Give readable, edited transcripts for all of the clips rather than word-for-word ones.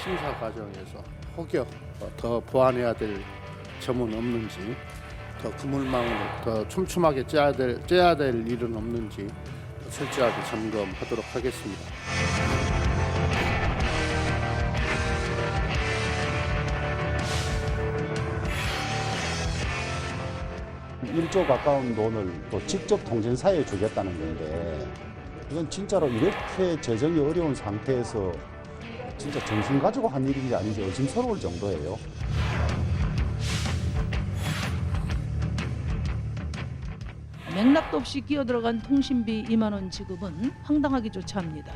심사 과정에서 혹여 더 보완해야 될 점은 없는지, 더 그물망을 더 촘촘하게 째야 될 일은 없는지 철저하게 점검하도록 하겠습니다. 일조 가까운 돈을 또 직접 통신사에 주겠다는 건데, 이건 진짜로 이렇게 재정이 어려운 상태에서 진짜 정신 가지고 한 일인지 아닌지 의심스러울 정도예요. 맥락도 없이 끼어들어간 통신비 2만 원 지급은 황당하기 조차합니다.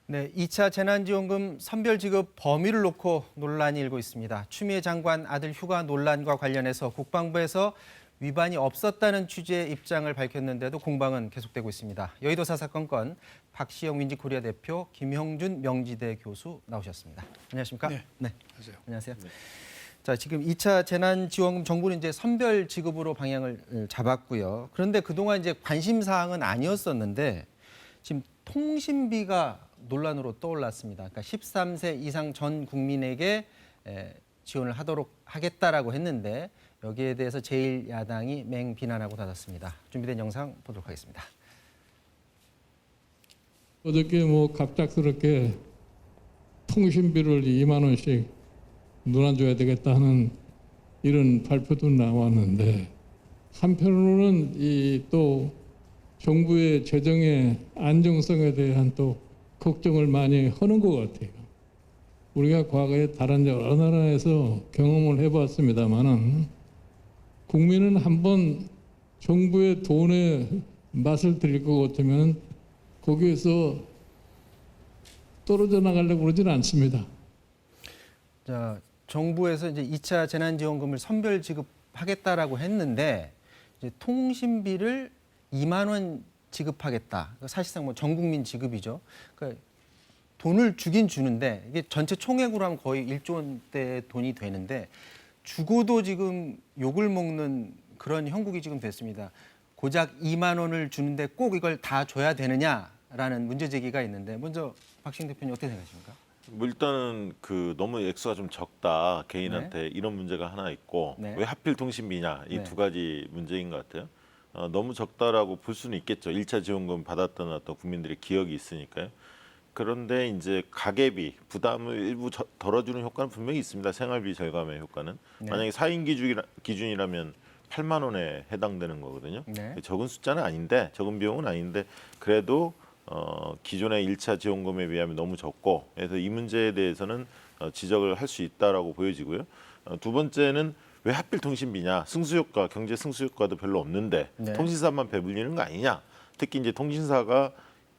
네, 2차 재난지원금 선별 지급 범위를 놓고 논란이 일고 있습니다. 추미애 장관 아들 휴가 논란과 관련해서 국방부에서 위반이 없었다는 취지의 입장을 밝혔는데도 공방은 계속되고 있습니다. 여의도사 사건건 박시영 윈지코리아 대표, 김형준 명지대 교수 나오셨습니다. 안녕하십니까? 네. 안녕하세요. 안녕하세요. 자, 지금 2차 재난지원금 정부는 이제 선별 지급으로 방향을 잡았고요. 그런데 그동안 이제 관심 사항은 아니었었는데 지금 통신비가 논란으로 떠올랐습니다. 그러니까 13세 이상 전 국민에게 지원을 하겠다라고 했는데 여기에 대해서 제1야당이 맹비난하고 닫았습니다. 준비된 영상 보도록 하겠습니다. 어저께 갑작스럽게 통신비를 2만 원씩 놀아줘야 되겠다 하는 이런 발표도 나왔는데, 한편으로는 이 또 정부의 재정의 안정성에 대한 또 걱정을 많이 하는 것 같아요. 우리가 과거에 다른 여러 나라에서 경험을 해봤습니다만은, 국민은 한번 정부의 돈의 맛을 들릴 것 같으면 거기에서 떨어져 나가려고 그러지는 않습니다. 자, 정부에서 이제 2차 재난지원금을 선별 지급하겠다라고 했는데 이제 통신비를 2만 원 지급하겠다. 사실상 전 국민 지급이죠. 그러니까 돈을 주긴 주는데 이게 전체 총액으로 하면 거의 1조 원대 돈이 되는데 주고도 지금 욕을 먹는 그런 형국이 지금 됐습니다. 고작 2만 원을 주는데 꼭 이걸 다 줘야 되느냐라는 문제 제기가 있는데, 먼저 박시영 대표님 어떻게 생각하십니까? 일단은 너무 액수가 좀 적다 개인한테 이런 문제가 하나 있고, 네. 왜 하필 통신비냐 이 네. 두 가지 문제인 것 같아요. 너무 적다라고 볼 수는 있겠죠. 1차 지원금 받았던 어떤 국민들의 기억이 있으니까요. 그런데 이제 가계비 부담을 일부 덜어주는 효과는 분명히 있습니다. 생활비 절감의 효과는. 네. 만약에 4인 기준이라면 8만 원에 해당되는 거거든요. 네. 적은 숫자는 아닌데, 적은 비용은 아닌데 그래도 기존의 1차 지원금에 비하면 너무 적고, 그래서 이 문제에 대해서는 지적을 할 수 있다라고 보여지고요. 두 번째는 왜 하필 통신비냐? 승수효과, 경제 승수효과도 별로 없는데 네. 통신사만 배불리는 거 아니냐? 특히 이제 통신사가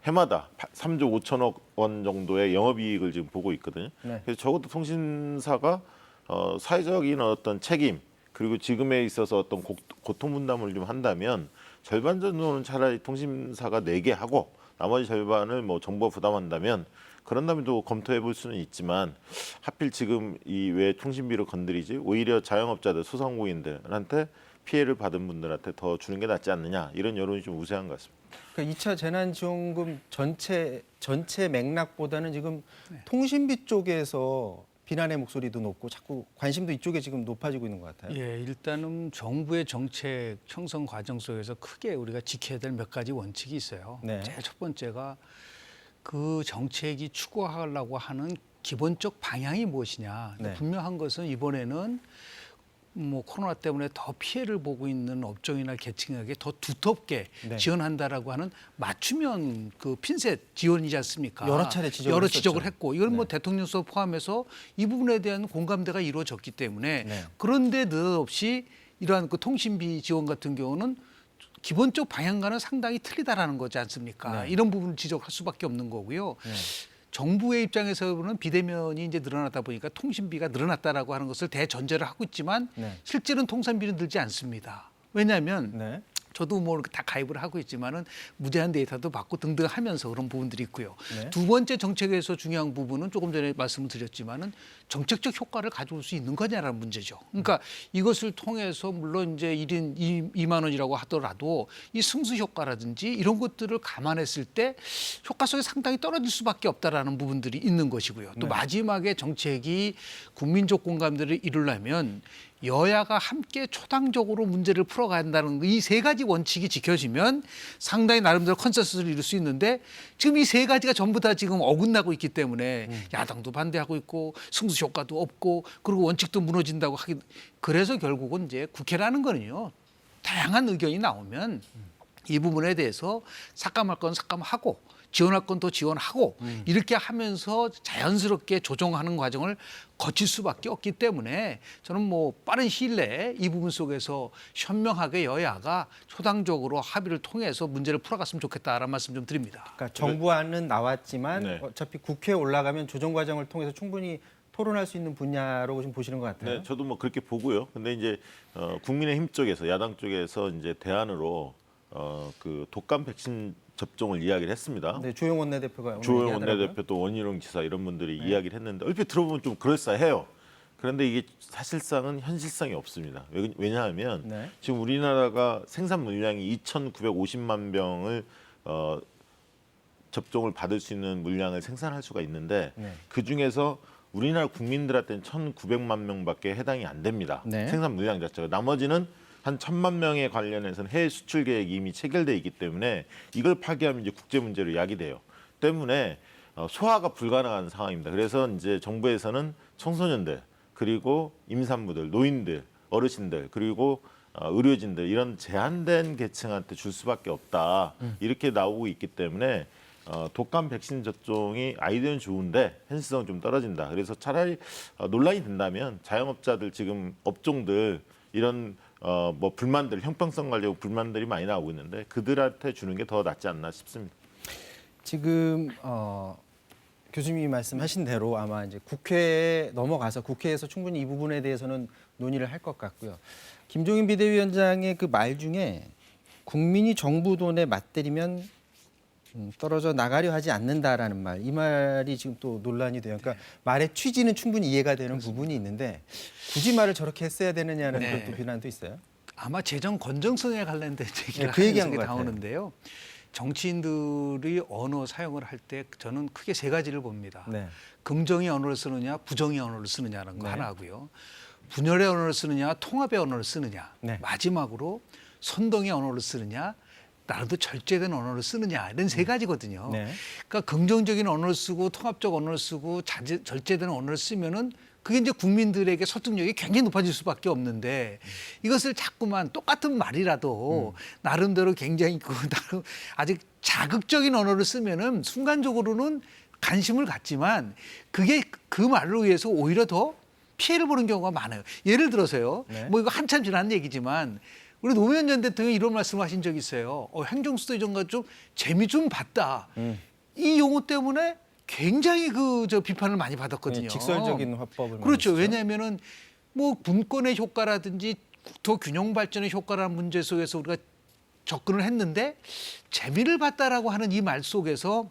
해마다 3조 5천억 원 정도의 영업이익을 지금 보고 있거든요. 네. 그래서 적어도 통신사가 사회적인 어떤 책임, 그리고 지금에 있어서 어떤 고통 분담을 좀 한다면 절반 정도는 차라리 통신사가 내게 하고 나머지 절반을 정부가 부담한다면, 그런다면 또 검토해 볼 수는 있지만, 하필 지금 이 왜 통신비를 건드리지? 오히려 자영업자들, 소상공인들한테 피해를 받은 분들한테 더 주는 게 낫지 않느냐, 이런 여론이 좀 우세한 것 같습니다. 그러니까 2차 재난지원금 전체 맥락보다는 지금 통신비 쪽에서 비난의 목소리도 높고 자꾸 관심도 이쪽에 지금 높아지고 있는 것 같아요. 예, 일단은 정부의 정책 형성 과정 속에서 크게 우리가 지켜야 될 몇 가지 원칙이 있어요. 네. 제일 첫 번째가 그 정책이 추구하려고 하는 기본적 방향이 무엇이냐. 네. 분명한 것은 이번에는 코로나 때문에 더 피해를 보고 있는 업종이나 계층에게 더 두텁게 네. 지원한다라고 하는 맞춤형 핀셋 지원이지 않습니까? 여러 차례 지적을 여러 했었죠. 지적을 했고, 이건 네. 대통령서 포함해서 이 부분에 대한 공감대가 이루어졌기 때문에 네. 그런데 느닷없이 이러한 통신비 지원 같은 경우는 기본적 방향과는 상당히 틀리다라는 거지 않습니까? 네. 이런 부분을 지적할 수밖에 없는 거고요. 네. 정부의 입장에서는 비대면이 이제 늘어나다 보니까 통신비가 늘어났다라고 하는 것을 대전제를 하고 있지만 네. 실제로는 통신비는 늘지 않습니다. 왜냐하면 네. 저도 뭐 다 가입을 하고 있지만은 무제한 데이터도 받고 등등 하면서 그런 부분들이 있고요. 네. 두 번째 정책에서 중요한 부분은 조금 전에 말씀을 드렸지만은 정책적 효과를 가져올 수 있는 거냐라는 문제죠. 그러니까 이것을 통해서 물론 이제 1인 2만 원이라고 하더라도 이 승수 효과라든지 이런 것들을 감안했을 때 효과성이 상당히 떨어질 수밖에 없다라는 부분들이 있는 것이고요. 또 마지막에 정책이 국민적 공감대를 이루려면 여야가 함께 초당적으로 문제를 풀어가야 한다는 이 세 가지 원칙이 지켜지면 상당히 나름대로 컨센서스를 이룰 수 있는데 지금 이 세 가지가 전부 다 지금 어긋나고 있기 때문에 야당도 반대하고 있고 승수 효과도 없고 그리고 원칙도 무너진다고 하기 그래서 결국은 이제 국회라는 거는요 다양한 의견이 나오면 이 부분에 대해서 삭감할 건 삭감하고 지원할 건 더 지원하고 이렇게 하면서 자연스럽게 조정하는 과정을 거칠 수밖에 없기 때문에 저는 뭐 빠른 시일 내에 이 부분 속에서 현명하게 여야가 초당적으로 합의를 통해서 문제를 풀어갔으면 좋겠다라는 말씀 좀 드립니다. 그러니까 정부안은 나왔지만 네. 어차피 국회에 올라가면 조정 과정을 통해서 충분히 토론할 수 있는 분야로 좀 보시는 것 같아요. 네, 저도 뭐 그렇게 보고요. 근데 이제 국민의힘 쪽에서 야당 쪽에서 이제 대안으로 그 독감 백신 접종을 이야기를 했습니다. 네, 주호영 원내대표가 오늘 주호영 얘기하더라고요. 원내대표 또 원희룡 지사 이런 분들이 이야기를 했는데 얼핏 들어보면 좀 그럴싸해요. 그런데 이게 사실상은 현실성이 없습니다. 왜냐하면 네. 지금 우리나라가 생산 물량이 2,950만 병을 접종을 받을 수 있는 물량을 생산할 수가 있는데 네. 그 중에서 우리나라 국민들한테는 1,900만 명밖에 해당이 안 됩니다. 네. 생산 물량 자체가. 나머지는 한 1,000만 명에 관련해서는 해외 수출 계획이 이미 체결돼 있기 때문에 이걸 파기하면 이제 국제 문제로 야기돼요. 때문에 소화가 불가능한 상황입니다. 그래서 이제 정부에서는 청소년들 그리고 임산부들, 노인들, 어르신들 그리고 의료진들 이런 제한된 계층한테 줄 수밖에 없다. 이렇게 나오고 있기 때문에 독감 백신 접종이 아이디어는 좋은데 현실성은 좀 떨어진다. 그래서 차라리 논란이 된다면 자영업자들 지금 업종들 이런 뭐 불만들 형평성 관련 불만들이 많이 나오고 있는데 그들한테 주는 게 더 낫지 않나 싶습니다. 지금 교수님이 말씀하신 대로 아마 이제 국회에 넘어가서 국회에서 충분히 이 부분에 대해서는 논의를 할 것 같고요. 김종인 비대위원장의 그 말 중에 국민이 정부 돈에 맞들이면 떨어져 나가려 하지 않는다라는 말, 이 말이 지금 또 논란이 돼요. 그러니까 말의 취지는 충분히 이해가 되는 부분이 있는데 굳이 말을 저렇게 했어야 되느냐는 네. 그런 또 비난도 있어요. 아마 재정 건정성에 관련된 얘기를 네, 그 얘기한 하는 것 게 같아요. 나오는데요. 정치인들이 언어 사용을 할 때 저는 크게 세 가지를 봅니다. 네. 긍정의 언어를 쓰느냐, 부정의 언어를 쓰느냐는 거 네. 하나고요. 분열의 언어를 쓰느냐, 통합의 언어를 쓰느냐. 네. 마지막으로 선동의 언어를 쓰느냐, 나라도 절제된 언어를 쓰느냐 이런 세 가지거든요. 네. 그러니까 긍정적인 언어를 쓰고 통합적 언어를 쓰고 절제된 언어를 쓰면은 그게 이제 국민들에게 설득력이 굉장히 높아질 수밖에 없는데 이것을 자꾸만 똑같은 말이라도 나름대로 굉장히 나름 아직 자극적인 언어를 쓰면은 순간적으로는 관심을 갖지만 그게 그 말로 의해서 오히려 더 피해를 보는 경우가 많아요. 예를 들어서요. 네. 뭐 이거 한참 지난 얘기지만 우리 노무현 전 대통령이 이런 말씀하신 적이 있어요. 행정수도 이전과 좀 재미 좀 봤다. 이 용어 때문에 굉장히 저 비판을 많이 받았거든요. 네, 직설적인 화법을 그렇죠. 말하시죠. 왜냐하면은 뭐 분권의 효과라든지 국토 균형 발전의 효과라는 문제 속에서 우리가 접근을 했는데 재미를 봤다라고 하는 이 말 속에서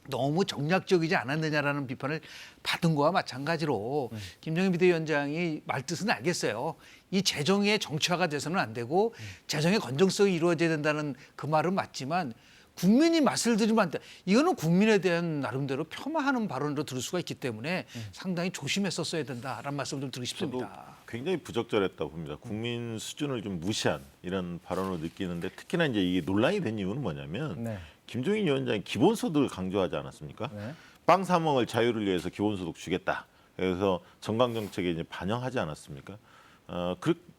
너무 정략적이지 않았느냐라는 비판을 받은 거와 마찬가지로 김정인 비대위원장이 말뜻은 알겠어요. 이 재정의 정치화가 돼서는 안 되고 재정의 건정성이 이루어져야 된다는 그 말은 맞지만 국민이 맛을 들이면 안 돼. 이거는 국민에 대한 나름대로 폄하하는 발언으로 들을 수가 있기 때문에 상당히 조심했었어야 된다라는 말씀을 좀 드리고 저도 싶습니다. 굉장히 부적절했다고 봅니다. 국민 수준을 좀 무시한 이런 발언을 느끼는데 특히나 이제 이게 논란이 된 이유는 뭐냐면 네. 김종인 위원장이 기본소득을 강조하지 않았습니까? 네. 빵 사 먹을 자유를 위해서 기본소득 주겠다. 그래서 정강정책에 이제 반영하지 않았습니까?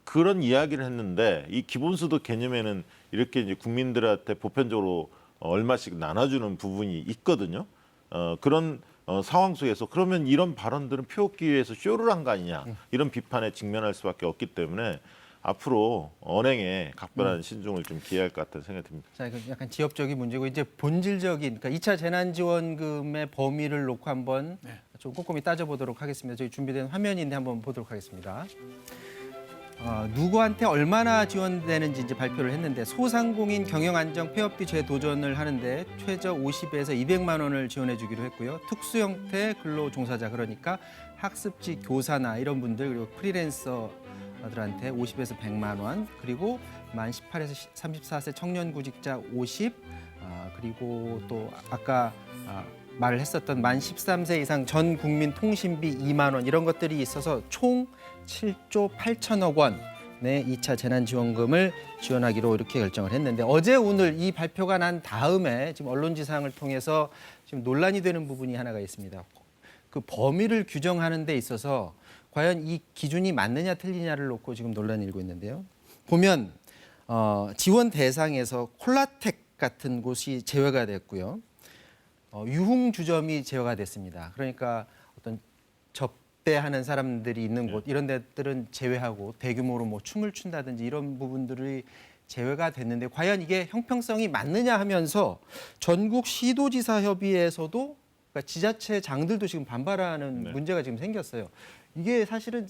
그런 이야기를 했는데 이 기본소득 개념에는 이렇게 이제 국민들한테 보편적으로 얼마씩 나눠주는 부분이 있거든요. 그런 상황 속에서 그러면 이런 발언들은 표 얻기 위해서 쇼를 한 거 아니냐 이런 비판에 직면할 수밖에 없기 때문에 앞으로 언행에 각별한 신중을 좀 기해야 할 것 같다는 생각이 듭니다. 자, 이거 약간 지엽적인 문제고 이제 본질적인 그러니까 2차 재난지원금의 범위를 놓고 한번 좀 꼼꼼히 따져보도록 하겠습니다. 저희 준비된 화면인데 한번 보도록 하겠습니다. 누구한테 얼마나 지원되는지 이제 발표를 했는데 소상공인 경영안정 폐업비 재도전을 하는데 최저 50에서 200만 원을 지원해 주기로 했고요. 특수 형태 근로 종사자 그러니까 학습지 교사나 이런 분들 그리고 프리랜서들한테 50에서 100만 원 그리고 만 18에서 34세 청년 구직자 50 그리고 또 아까 말을 했었던 만 13세 이상 전 국민 통신비 2만 원 이런 것들이 있어서 총 7조 8천억 원의 2차 재난지원금을 지원하기로 이렇게 결정을 했는데 어제 오늘 이 발표가 난 다음에 지금 언론지상을 통해서 지금 논란이 되는 부분이 하나가 있습니다. 그 범위를 규정하는 데 있어서 과연 이 기준이 맞느냐 틀리냐를 놓고 지금 논란이 일고 있는데요. 보면 지원 대상에서 콜라텍 같은 곳이 제외가 됐고요. 유흥주점이 제외가 됐습니다. 그러니까 어떤 접대하는 사람들이 있는 곳 이런 데들은 제외하고 대규모로 뭐 춤을 춘다든지 이런 부분들이 제외가 됐는데 과연 이게 형평성이 맞느냐 하면서 전국 시도지사 협의회에서도 그러니까 지자체장들도 지금 반발하는 문제가 지금 생겼어요. 이게 사실은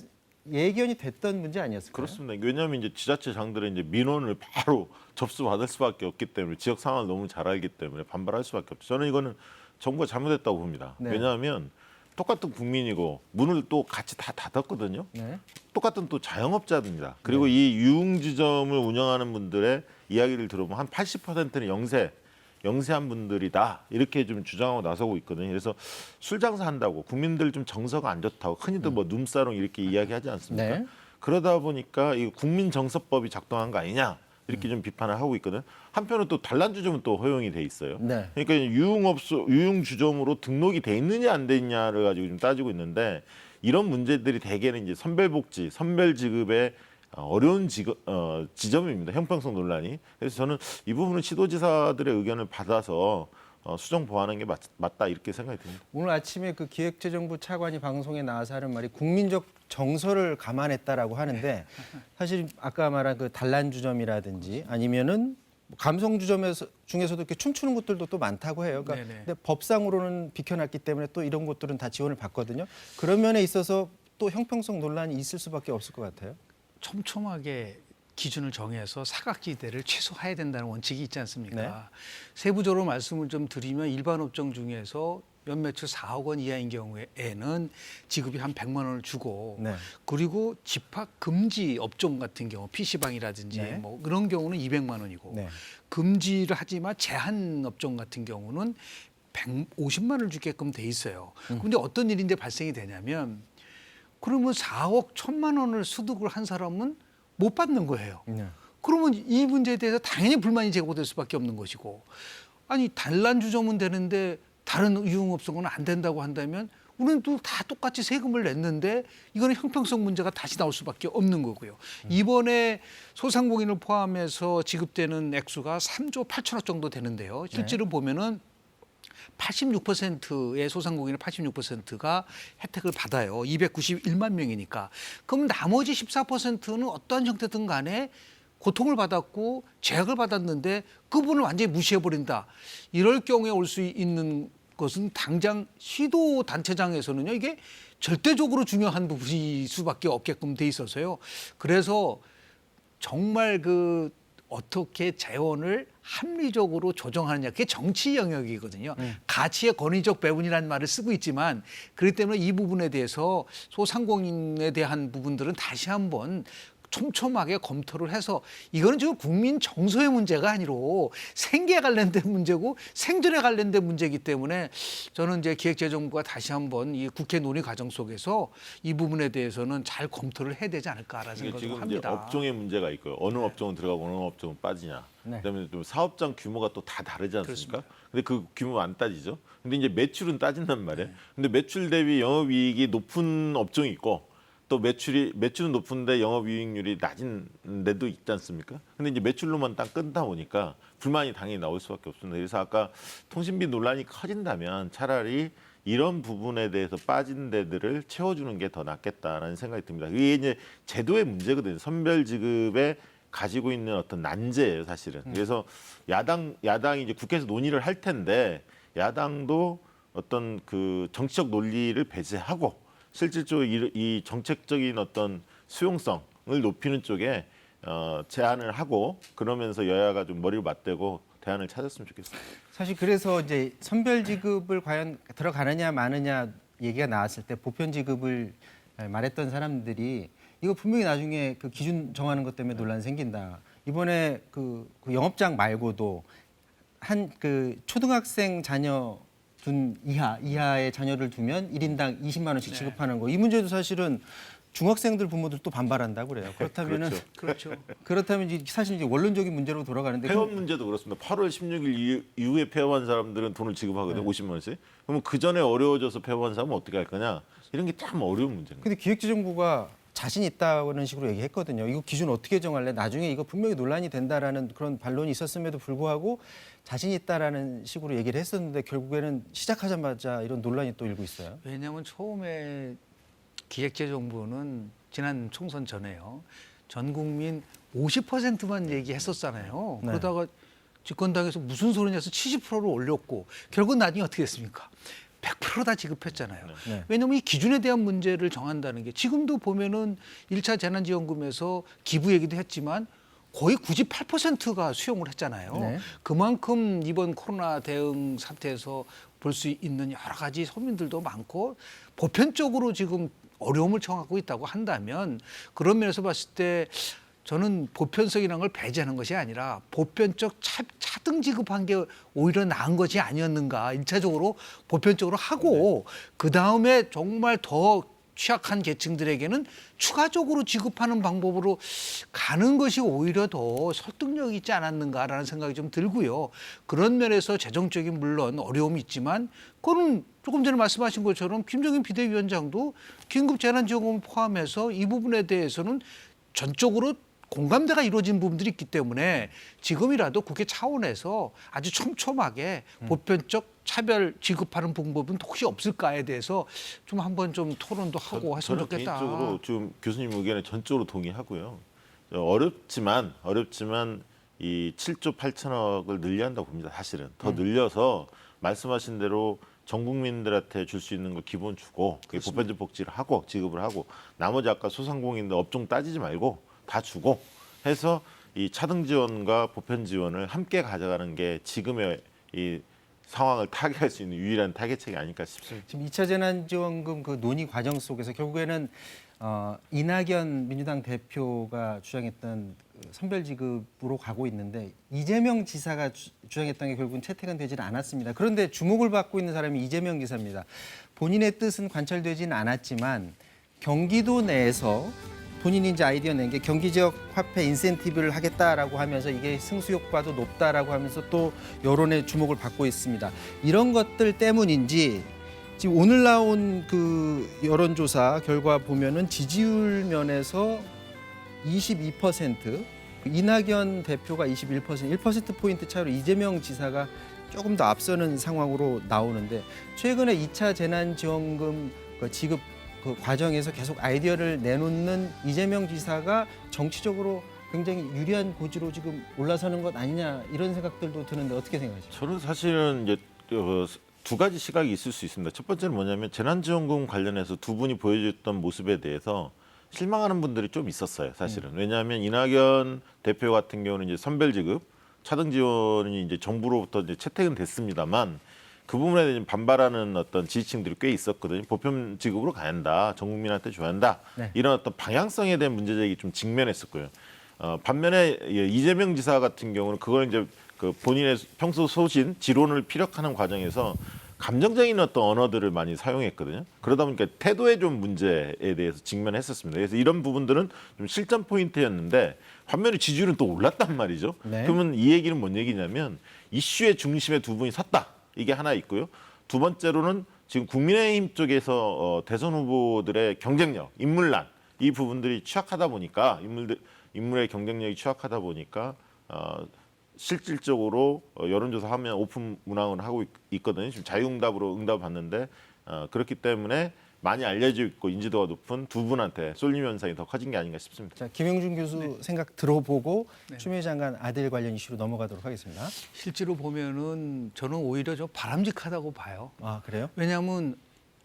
예견이 됐던 문제 아니었을까요? 그렇습니다. 왜냐하면 이제 지자체장들은 이제 민원을 바로 접수받을 수밖에 없기 때문에 지역 상황을 너무 잘 알기 때문에 반발할 수밖에 없죠. 저는 이거는 정부가 잘못했다고 봅니다. 네. 왜냐하면 똑같은 국민이고 문을 또 같이 다 닫았거든요. 네. 똑같은 또 자영업자입니다. 그리고 이 유흥지점을 운영하는 분들의 이야기를 들어보면 한 80%는 영세한 분들이다 이렇게 좀 주장하고 나서고 있거든요. 그래서 술 장사한다고 국민들 좀 정서가 안 좋다고 흔히들 뭐 눈사롱 이렇게 이야기하지 않습니까? 네. 그러다 보니까 이 국민정서법이 작동한 거 아니냐 이렇게 좀 비판을 하고 있거든. 한편으로 또 단란주점은 또 허용이 돼 있어요. 네. 그러니까 유흥주점으로 등록이 돼 있느냐 안 돼 있냐를 가지고 좀 따지고 있는데 이런 문제들이 대개는 이제 선별복지, 선별지급의 어려운 지점입니다. 형평성 논란이. 그래서 저는 이 부분은 시도지사들의 의견을 받아서 수정 보완하는 게 맞다 이렇게 생각이 듭니다. 오늘 아침에 그 기획재정부 차관이 방송에 나와서 하는 말이 국민적 정서를 감안했다라고 하는데 사실 아까 말한 그 단란주점이라든지 아니면은 감성주점에서 중에서도 이렇게 춤추는 곳들도 또 많다고 해요. 그러니까 근데 법상으로는 비켜놨기 때문에 또 이런 곳들은 다 지원을 받거든요. 그런 면에 있어서 또 형평성 논란이 있을 수밖에 없을 것 같아요. 촘촘하게 기준을 정해서 사각지대를 최소화해야 된다는 원칙이 있지 않습니까? 네. 세부적으로 말씀을 좀 드리면 일반 업종 중에서 연매출 4억 원 이하인 경우에는 지급이 한 100만 원을 주고 네. 그리고 집합 금지 업종 같은 경우 PC방이라든지 네. 뭐 그런 경우는 200만 원이고 네. 금지를 하지만 제한 업종 같은 경우는 150만 원을 주게끔 돼 있어요. 그런데 어떤 일인데 발생이 되냐면 그러면 4억 1천만 원을 소득을 한 사람은 못 받는 거예요. 네. 그러면 이 문제에 대해서 당연히 불만이 제기될 수밖에 없는 것이고 아니 단란주점은 되는데 다른 유흥업소는 안 된다고 한다면 우리는 또 다 똑같이 세금을 냈는데 이거는 형평성 문제가 다시 나올 수밖에 없는 거고요. 이번에 소상공인을 포함해서 지급되는 액수가 3조 8천억 정도 되는데요. 실제로 보면은 86%의 소상공인의 86%가 혜택을 받아요. 291만 명이니까. 그럼 나머지 14%는 어떠한 형태든 간에 고통을 받았고 제약을 받았는데 그분을 완전히 무시해버린다. 이럴 경우에 올 수 있는 것은 당장 시도단체장에서는요. 이게 절대적으로 중요한 부분일 수밖에 없게끔 돼 있어서요. 그래서 정말 그 어떻게 재원을 합리적으로 조정하느냐 그게 정치 영역이거든요. 가치의 권위적 배분이라는 말을 쓰고 있지만 그렇기 때문에 이 부분에 대해서 소상공인에 대한 부분들은 다시 한번 촘촘하게 검토를 해서 이거는 지금 국민 정서의 문제가 아니로 생계에 관련된 문제고 생존에 관련된 문제이기 때문에 저는 이제 기획재정부가 다시 한번 이 국회 논의 과정 속에서 이 부분에 대해서는 잘 검토를 해야 되지 않을까라는 생각을 지금 합니다. 이제 업종의 문제가 있고요. 어느 업종은 들어가고 어느 업종은 빠지냐. 네. 그다음에 또 사업장 규모가 또 다 다르지 않습니까? 그렇습니다. 근데 그 규모 안 따지죠. 근데 이제 매출은 따진단 말이에요. 근데 매출 대비 영업이익이 높은 업종이 있고 또 매출은 높은데 영업이익률이 낮은 데도 있지 않습니까? 근데 이제 매출로만 딱 끊다 보니까 불만이 당연히 나올 수밖에 없습니다. 그래서 아까 통신비 논란이 커진다면 차라리 이런 부분에 대해서 빠진 데들을 채워주는 게 더 낫겠다라는 생각이 듭니다. 이게 이제 제도의 문제거든요. 선별지급에 가지고 있는 어떤 난제예요, 사실은. 그래서 야당이 이제 국회에서 논의를 할 텐데 야당도 어떤 그 정치적 논리를 배제하고 실질적으로 이 정책적인 어떤 수용성 높이는 쪽에 제안을 하고 그러면서 여야가 좀 머리를 맞대고 대안을 찾았으면 좋겠습니다. 사실 그래서 이제 선별 지급을 과연 들어가느냐 마느냐 얘기가 나왔을 때 보편 지급을 말했던 사람들이 이거 분명히 나중에 그 기준 정하는 것 때문에 논란 생긴다. 이번에 그 영업장 말고도 한 그 초등학생 자녀 둔 이하의 자녀를 두면 1인당 20만 원씩 지급하는 거. 이 문제도 사실은 중학생들 부모들 또 반발한다고 그래요. 그렇다면은 그렇죠. 그렇다면 이제 사실 이제 원론적인 문제로 돌아가는데 폐업 문제도 그렇습니다. 8월 16일 이후에 폐업한 사람들은 돈을 지급하거든요. 50만 원씩. 그러면 그 전에 어려워져서 폐업한 사람은 어떻게 할 거냐? 이런 게 참 어려운 문제입니다. 근데 기획재정부가 자신 있다는 식으로 얘기했거든요. 이거 기준 어떻게 정할래? 나중에 이거 분명히 논란이 된다라는 그런 반론이 있었음에도 불구하고 자신 있다라는 식으로 얘기를 했었는데 결국에는 시작하자마자 이런 논란이 또 일고 있어요. 왜냐하면 처음에 기획재정부는 지난 총선 전에요. 전 국민 50%만 얘기했었잖아요. 네. 그러다가 집권당에서 무슨 소리냐서 70%로 올렸고 결국은 나중에 어떻게 됐습니까? 100% 다 지급했잖아요. 네. 왜냐하면 이 기준에 대한 문제를 정한다는 게 지금도 보면은 1차 재난지원금에서 기부 얘기도 했지만 거의 98%가 수용을 했잖아요. 네. 그만큼 이번 코로나 대응 사태에서 볼 수 있는 여러 가지 서민들도 많고 보편적으로 지금 어려움을 청하고 있다고 한다면 그런 면에서 봤을 때 저는 보편성이라는 걸 배제하는 것이 아니라 보편적 차등 지급한 게 오히려 나은 것이 아니었는가. 1차적으로 보편적으로 하고 그다음에 정말 더 취약한 계층들에게는 추가적으로 지급하는 방법으로 가는 것이 오히려 더 설득력 있지 않았는가라는 생각이 좀 들고요. 그런 면에서 재정적인 물론 어려움이 있지만 그거는 조금 전에 말씀하신 것처럼 김종인 비대위원장도 긴급재난지원금을 포함해서 이 부분에 대해서는 전적으로 공감대가 이루어진 부분들이 있기 때문에 지금이라도 국회 차원에서 아주 촘촘하게 보편적 차별 지급하는 방법은 혹시 없을까에 대해서 좀 한번 좀 토론도 하고 했으면 저는 좋겠다. 개인적으로 좀 교수님 의견에 전적으로 동의하고요. 어렵지만 이 7조 8천억을 늘려야 한다고 봅니다. 사실은 더 늘려서 말씀하신 대로 전 국민들한테 줄 수 있는 거 기본 주고 그게 보편적 복지를 하고 지급을 하고 나머지 아까 소상공인들 업종 따지지 말고 다 주고 해서 이 차등 지원과 보편 지원을 함께 가져가는 게 지금의 이 상황을 타개할 수 있는 유일한 타개책이 아닐까 싶습니다. 지금 2차 재난지원금 그 논의 과정 속에서 결국에는 이낙연 민주당 대표가 주장했던 그 선별지급으로 가고 있는데 이재명 지사가 주장했던 게 결국은 채택은 되지는 않았습니다. 그런데 주목을 받고 있는 사람이 이재명 지사입니다. 본인의 뜻은 관철되지는 않았지만 경기도 내에서 본인이 이제 아이디어 낸 게 경기 지역 화폐 인센티브를 하겠다라고 하면서 이게 승수 효과도 높다라고 하면서 또 여론의 주목을 받고 있습니다. 이런 것들 때문인지 지금 오늘 나온 그 여론조사 결과 보면은 지지율 면에서 22%, 그 이낙연 대표가 21%, 1%포인트 차이로 이재명 지사가 조금 더 앞서는 상황으로 나오는데 최근에 2차 재난지원금 그 지급 그 과정에서 계속 아이디어를 내놓는 이재명 지사가 정치적으로 굉장히 유리한 고지로 지금 올라서는 것 아니냐 이런 생각들도 드는데 어떻게 생각하세요? 저는 사실은 이제 두 가지 시각이 있을 수 있습니다. 첫 번째는 뭐냐면 재난지원금 관련해서 두 분이 보여줬던 모습에 대해서 실망하는 분들이 좀 있었어요. 사실은 왜냐하면 이낙연 대표 같은 경우는 이제 선별지급, 차등 지원이 이제 정부로부터 이제 채택은 됐습니다만. 그 부분에 대해 반발하는 어떤 지지층들이 꽤 있었거든요. 보편 지급으로 가야 한다. 전 국민한테 줘야 한다. 네. 이런 어떤 방향성에 대한 문제제기 좀 직면했었고요. 반면에 이재명 지사 같은 경우는 그걸 이제 그 본인의 평소 소신, 지론을 피력하는 과정에서 감정적인 어떤 언어들을 많이 사용했거든요. 그러다 보니까 태도에 좀 문제에 대해서 직면했었습니다. 그래서 이런 부분들은 좀 실전 포인트였는데 반면에 지지율은 또 올랐단 말이죠. 네. 그러면 이 얘기는 뭔 얘기냐면 이슈의 중심에 두 분이 섰다. 이게 하나 있고요. 두 번째로는 지금 국민의힘 쪽에서 대선 후보들의 경쟁력, 인물난 이 부분들이 취약하다 보니까 인물의 경쟁력이 취약하다 보니까 실질적으로 여론조사하면 오픈 문항을 하고 있거든요. 지금 자유응답으로 응답받는데 그렇기 때문에 많이 알려져 있고 인지도가 높은 두 분한테 쏠림 현상이 더 커진 게 아닌가 싶습니다. 자, 김영준 교수 생각 들어보고 추미애 장관 아들 관련 이슈로 넘어가도록 하겠습니다. 실제로 보면은 저는 오히려 좀 바람직하다고 봐요. 아 그래요? 왜냐하면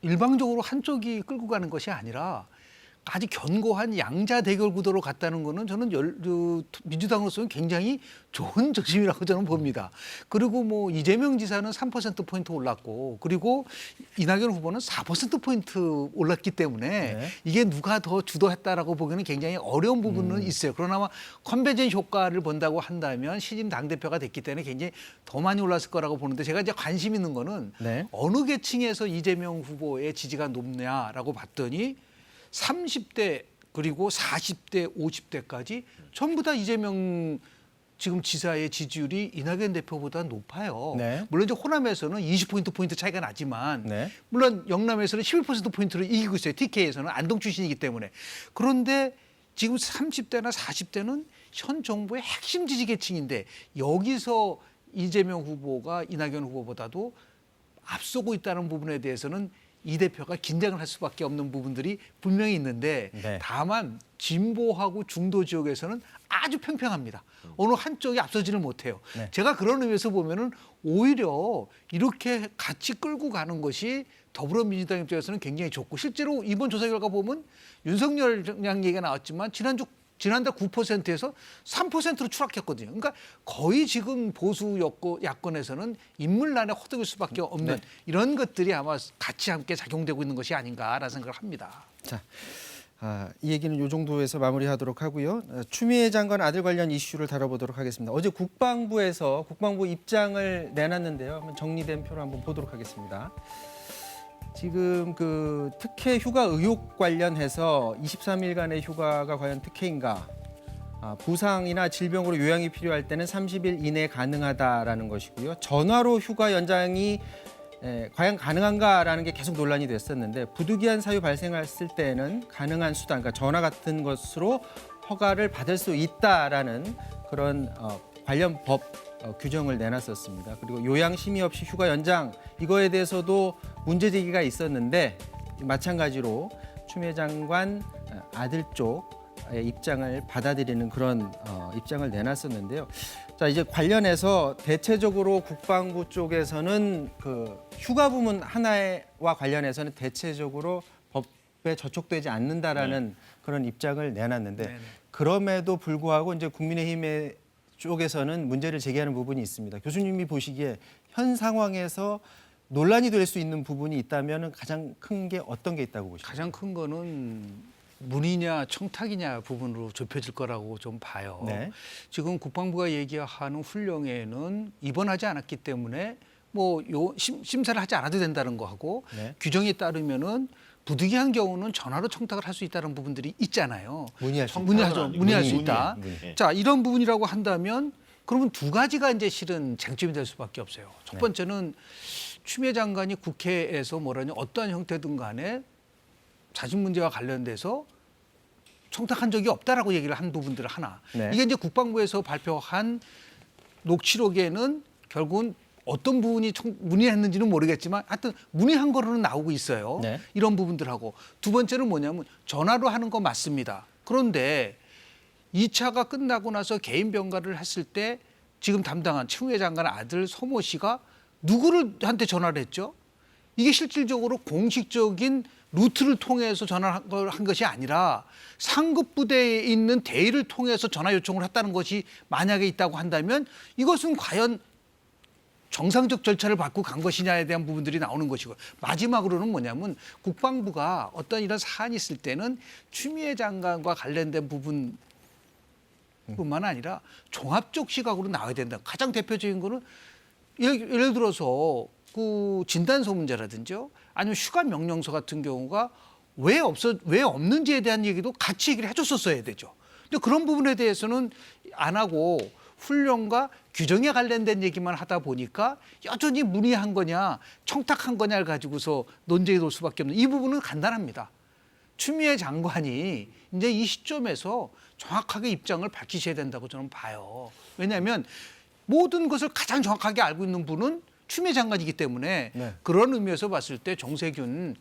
일방적으로 한쪽이 끌고 가는 것이 아니라 아주 견고한 양자 대결 구도로 갔다는 거는 저는 민주당으로서는 굉장히 좋은 조짐이라고 저는 봅니다. 그리고 뭐 이재명 지사는 3%포인트 올랐고 그리고 이낙연 후보는 4%포인트 올랐기 때문에 네. 이게 누가 더 주도했다라고 보기는 굉장히 어려운 부분은 있어요. 그러나 컨벤션 효과를 본다고 한다면 신임 당대표가 됐기 때문에 굉장히 더 많이 올랐을 거라고 보는데 제가 이제 관심 있는 거는 네. 어느 계층에서 이재명 후보의 지지가 높냐라고 봤더니 30대 그리고 40대, 50대까지 전부 다 이재명 지금 지사의 지지율이 이낙연 대표보다 높아요. 네. 물론 이제 호남에서는 20포인트 차이가 나지만 네. 물론 영남에서는 11%포인트를 이기고 있어요. TK에서는 안동 출신이기 때문에. 그런데 지금 30대나 40대는 현 정부의 핵심 지지 계층인데 여기서 이재명 후보가 이낙연 후보보다도 앞서고 있다는 부분에 대해서는 이 대표가 긴장을 할 수밖에 없는 부분들이 분명히 있는데 네. 다만 진보하고 중도 지역에서는 아주 평평합니다. 어느 한쪽이 앞서지를 못해요. 네. 제가 그런 의미에서 보면은 오히려 이렇게 같이 끌고 가는 것이 더불어민주당 입장에서는 굉장히 좋고 실제로 이번 조사 결과 보면 윤석열 양 얘기가 나왔지만 지난달 9%에서 3%로 추락했거든요. 그러니까 거의 지금 보수 야권에서는 인물난에 허덕일 수밖에 없는 네. 이런 것들이 아마 같이 함께 작용되고 있는 것이 아닌가라는 생각을 합니다. 자, 이 얘기는 이 정도에서 마무리하도록 하고요. 추미애 장관 아들 관련 이슈를 다뤄보도록 하겠습니다. 어제 국방부에서 국방부 입장을 내놨는데요. 한번 정리된 표로 한번 보도록 하겠습니다. 지금 그 특혜 휴가 의혹 관련해서 23일간의 휴가가 과연 특혜인가? 부상이나 질병으로 요양이 필요할 때는 30일 이내 가능하다라는 것이고요. 전화로 휴가 연장이 과연 가능한가라는 게 계속 논란이 됐었는데 부득이한 사유 발생했을 때는 가능한 수단, 그러니까 전화 같은 것으로 허가를 받을 수 있다라는 그런 관련 법 규정을 내놨었습니다. 그리고 요양 심의 없이 휴가 연장 이거에 대해서도 문제 제기가 있었는데 마찬가지로 추미애 장관 아들 쪽의 입장을 받아들이는 그런 입장을 내놨었는데요. 자, 이제 관련해서 대체적으로 국방부 쪽에서는 그 휴가 부문 하나와 관련해서는 대체적으로 법에 저촉되지 않는다라는 그런 입장을 내놨는데 네네. 그럼에도 불구하고 이제 국민의힘의 쪽에서는 문제를 제기하는 부분이 있습니다. 교수님이 보시기에 현 상황에서 논란이 될 수 있는 부분이 있다면 가장 큰 게 어떤 게 있다고 보십니까? 가장 큰 거는 문이냐 청탁이냐 부분으로 좁혀질 거라고 좀 봐요. 네. 지금 국방부가 얘기하는 훈령에는 입원하지 않았기 때문에 뭐 심사를 하지 않아도 된다는 거하고 네. 규정에 따르면은 부득이한 경우는 전화로 청탁을 할 수 있다는 부분들이 있잖아요. 문의할 수 있다. 문의할 수 있다. 문의. 자, 이런 부분이라고 한다면 그러면 두 가지가 이제 실은 쟁점이 될 수밖에 없어요. 첫 번째는 추미애 장관이 국회에서 뭐라냐 어떠한 형태든 간에 자진 문제와 관련돼서 청탁한 적이 없다라고 얘기를 한 부분들을 하나. 네. 이게 이제 국방부에서 발표한 녹취록에는 결국은 어떤 부분이 문의했는지는 모르겠지만 하여튼 문의한 거로는 나오고 있어요. 네. 이런 부분들하고 두 번째는 뭐냐면 전화로 하는 거 맞습니다. 그런데 2차가 끝나고 나서 개인 병가를 했을 때 지금 담당한 추미애 장관 아들 서모 씨가 누구한테 전화를 했죠? 이게 실질적으로 공식적인 루트를 통해서 전화를 한 것이 아니라 상급 부대에 있는 대위를 통해서 전화 요청을 했다는 것이 만약에 있다고 한다면 이것은 과연 정상적 절차를 밟고 간 것이냐에 대한 부분들이 나오는 것이고 마지막으로는 뭐냐면 국방부가 어떤 이런 사안이 있을 때는 추미애 장관과 관련된 부분뿐만 아니라 종합적 시각으로 나와야 된다. 가장 대표적인 거는 예를 들어서 그 진단서 문제라든지요. 아니면 휴가 명령서 같은 경우가 왜 없는지에 대한 얘기도 같이 얘기를 해줬었어야 되죠. 근데 그런 부분에 대해서는 안 하고 훈련과 규정에 관련된 얘기만 하다 보니까 여전히 문의한 거냐 청탁한 거냐를 가지고서 논쟁이 될 수밖에 없는 이 부분은 간단합니다. 추미애 장관이 이제 이 시점에서 정확하게 입장을 밝히셔야 된다고 저는 봐요. 왜냐하면 모든 것을 가장 정확하게 알고 있는 분은 추미애 장관이기 때문에 네. 그런 의미에서 봤을 때 정세균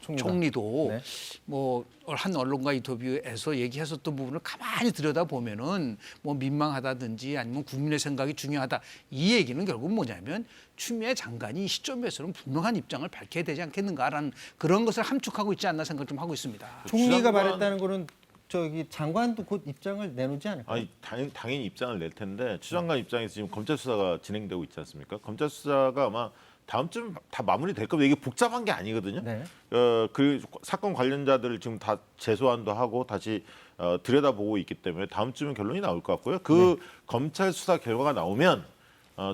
총리도. 네. 뭐 한 언론과 인터뷰에서 얘기했었던 부분을 가만히 들여다보면은 뭐 민망하다든지 아니면 국민의 생각이 중요하다 이 얘기는 결국 뭐냐면 추미애 장관이 이 시점에서는 분명한 입장을 밝혀야 되지 않겠는가라는 그런 것을 함축하고 있지 않나 생각 좀 하고 있습니다. 총리가 말했다는 거는 저기 장관도 곧 입장을 내놓지 않을까요? 아니 당연히 입장을 낼 텐데 추 장관 입장에서 지금 검찰 수사가 진행되고 있지 않습니까? 검찰 수사가 아마 다음쯤 다 마무리될 겁니다. 이게 복잡한 게 아니거든요. 네. 그 사건 관련자들을 지금 다 재소환도 하고 다시 들여다보고 있기 때문에 다음쯤은 결론이 나올 것 같고요. 그 검찰 수사 결과가 나오면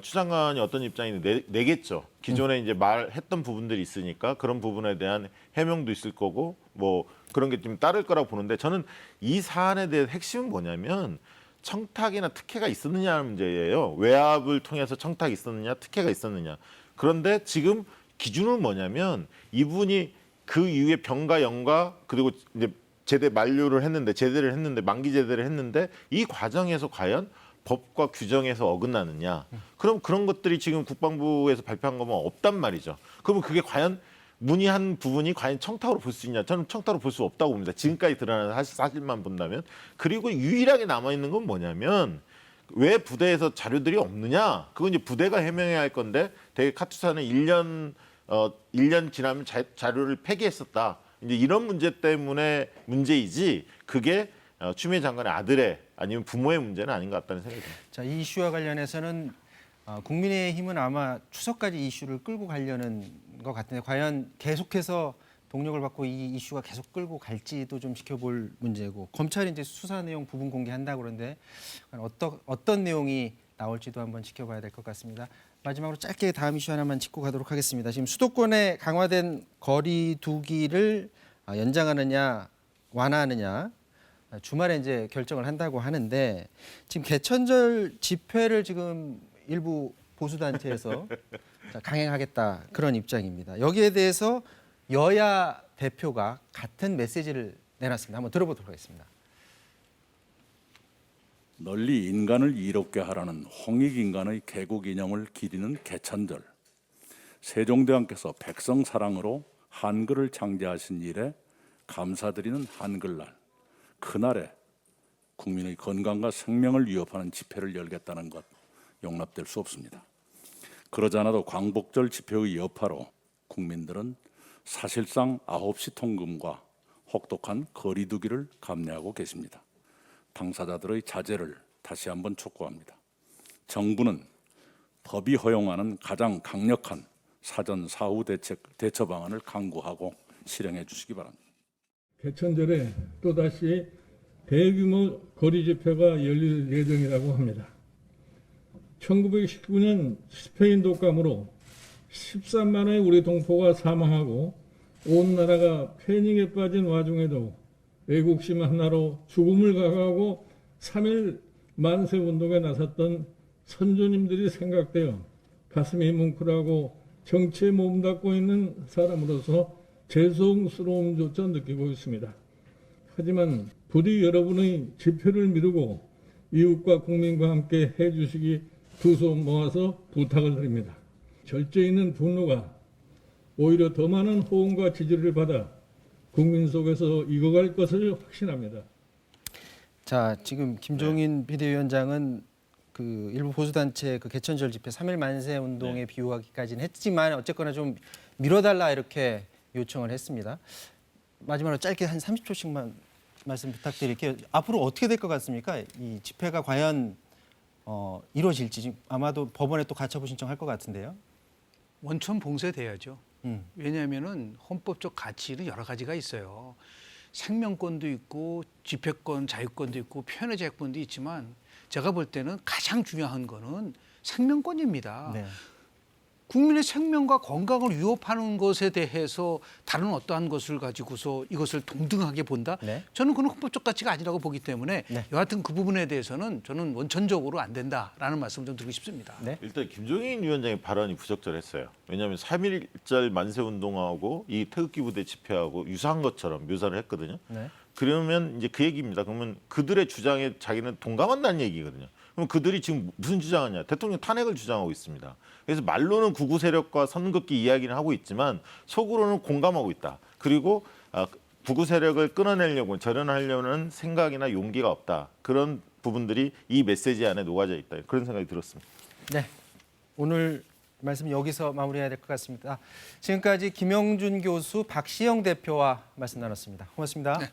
추 장관이 어떤 입장인지 내겠죠. 기존에 이제 말했던 부분들이 있으니까 그런 부분에 대한 해명도 있을 거고 뭐 그런 게 좀 따를 거라고 보는데 저는 이 사안에 대한 핵심은 뭐냐면 청탁이나 특혜가 있었느냐는 문제예요. 외압을 통해서 청탁이 있었느냐, 특혜가 있었느냐. 그런데 지금 기준은 뭐냐면 이분이 그 이후에 병가 영가 그리고 이제 제대를 했는데 만기 제대를 했는데 이 과정에서 과연 법과 규정에서 어긋나느냐. 그럼 그런 것들이 지금 국방부에서 발표한 거면 없단 말이죠. 그러면 그게 과연 문의한 부분이 과연 청탁으로 볼 수 있냐? 저는 청탁으로 볼 수 없다고 봅니다. 지금까지 드러나는 사실만 본다면. 그리고 유일하게 남아있는 건 뭐냐면 왜 부대에서 자료들이 없느냐? 그건 이제 부대가 해명해야 할 건데 되게 카투사는 1년 지나면 자료를 폐기했었다. 이제 이런 문제 때문에 문제이지 그게 추미애 장관의 아들의 아니면 부모의 문제는 아닌 것 같다는 생각이 듭니다. 자, 이 이슈와 관련해서는 국민의힘은 아마 추석까지 이 이슈를 끌고 가려는 것 같은데 과연 계속해서 동력을 받고 이 이슈가 계속 끌고 갈지도 좀 지켜볼 문제고 검찰이 이제 수사 내용 부분 공개한다고 그러는데 어떤 내용이 나올지도 한번 지켜봐야 될 것 같습니다. 마지막으로 짧게 다음 이슈 하나만 짚고 가도록 하겠습니다. 지금 수도권에 강화된 거리 두기를 연장하느냐 완화하느냐 주말에 이제 결정을 한다고 하는데 지금 개천절 집회를 지금 일부 보수 단체에서 강행하겠다 그런 입장입니다. 여기에 대해서 여야 대표가 같은 메시지를 내놨습니다. 한번 들어보도록 하겠습니다. 널리 인간을 이롭게 하라는 홍익인간의 개국 인형을 기리는 개천절. 세종대왕께서 백성 사랑으로 한글을 창제하신 일에 감사드리는 한글날. 그날에 국민의 건강과 생명을 위협하는 집회를 열겠다는 것 용납될 수 없습니다. 그러지 않아도 광복절 집회의 여파로 국민들은 사실상 9시 통금과 혹독한 거리두기를 감내하고 계십니다. 당사자들의 자제를 다시 한번 촉구합니다. 정부는 법이 허용하는 가장 강력한 사전 사후 대처 방안을 강구하고 실행해 주시기 바랍니다. 개천절에 또다시 대규모 거리 집회가 열릴 예정이라고 합니다. 1919년 스페인 독감으로 13만의 우리 동포가 사망하고 온 나라가 패닉에 빠진 와중에도 애국심 하나로 죽음을 각오하고 3.1 만세 운동에 나섰던 선조님들이 생각되어 가슴이 뭉클하고 정치에 몸담고 있는 사람으로서 죄송스러움조차 느끼고 있습니다. 하지만 부디 여러분의 집회를 미루고 이웃과 국민과 함께 해주시기 두 손 모아서 부탁을 드립니다. 절제 있는 분노가 오히려 더 많은 호응과 지지를 받아 국민 속에서 익어갈 것을 확신합니다. 자, 지금 김종인 비대위원장은 그 일부 보수단체 그 개천절 집회 3.1 만세 운동에 비유하기까지는 했지만 어쨌거나 좀 미뤄달라 이렇게 요청을 했습니다. 마지막으로 짧게 한 30초씩만 말씀 부탁드릴게요. 앞으로 어떻게 될 것 같습니까? 이 집회가 과연 이루어질지 아마도 법원에 또 가처분 신청할 것 같은데요. 원천 봉쇄돼야죠. 왜냐하면은 헌법적 가치는 여러 가지가 있어요. 생명권도 있고 집회권, 자유권도 있고 표현의 자유권도 있지만 제가 볼 때는 가장 중요한 거는 생명권입니다. 네. 국민의 생명과 건강을 위협하는 것에 대해서 다른 어떠한 것을 가지고서 이것을 동등하게 본다? 네. 저는 그건 헌법적 가치가 아니라고 보기 때문에 네. 여하튼 그 부분에 대해서는 저는 원천적으로 안 된다라는 말씀을 좀 드리고 싶습니다. 네. 일단 김종인 위원장의 발언이 부적절했어요. 왜냐하면 3.1절 만세운동하고 이 태극기 부대 집회하고 유사한 것처럼 묘사를 했거든요. 네. 그러면 이제 그 얘기입니다. 그러면 그들의 주장에 자기는 동감한다는 얘기거든요. 그럼 그들이 지금 무슨 주장하냐? 대통령 탄핵을 주장하고 있습니다. 그래서 말로는 구구 세력과 선긋기 이야기를 하고 있지만 속으로는 공감하고 있다. 그리고 구구 세력을 끊어내려고 절연하려는 생각이나 용기가 없다. 그런 부분들이 이 메시지 안에 녹아져 있다. 그런 생각이 들었습니다. 네, 오늘 말씀 여기서 마무리해야 될 것 같습니다. 지금까지 김영준 교수, 박시영 대표와 말씀 나눴습니다. 고맙습니다. 네.